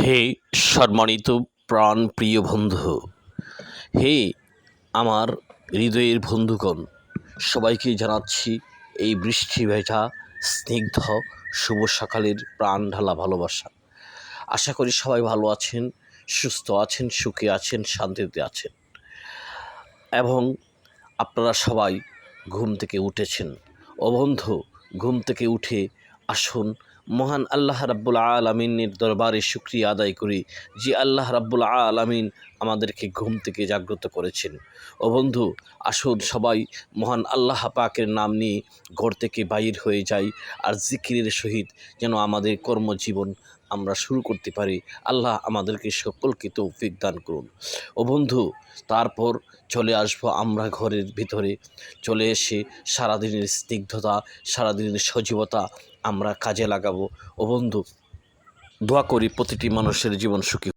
হে সম্মানিত প্রাণ প্রিয় বন্ধু, হে আমার হৃদয়ের বন্ধুগণ, সবাইকে জানাচ্ছি এই বৃষ্টি ভেজা স্নিগ্ধ শুভ সকালের প্রাণ ঢালা ভালোবাসা। আশা করি সবাই ভালো আছেন, সুস্থ আছেন, সুখে আছেন, শান্তিতে আছেন এবং আপনারা সবাই ঘুম থেকে উঠেছেন। ও বন্ধু, ঘুম থেকে উঠে আসুন মহান আল্লাহ রাব্বুল আলামিনের দরবারে শুকরিয়া আদায় করি যে আল্লাহ রাব্বুল আলামিন আমাদেরকে ঘুম থেকে জাগ্রত করেছেন। ও বন্ধু, আসুন সবাই মহান আল্লাহ পাকের নাম নিয়ে ঘর থেকে বাইর হয়ে যাই আর জিকিরের সহিত যেন আমাদের কর্মজীবন আমরা শুরু করতে পারি। আল্লাহ আমাদেরকে সকলকে তৌফিক দান করুন। ও বন্ধু, তারপর চলে আসবো আমরা ঘরের ভিতরে, চলে এসে সারাদিনের স্নিগ্ধতা, সারাদিনের সজীবতা আমরা কাজে লাগাবো। ও বন্ধু, দোয়া করি প্রতিটি মানুষের জীবন সুখী।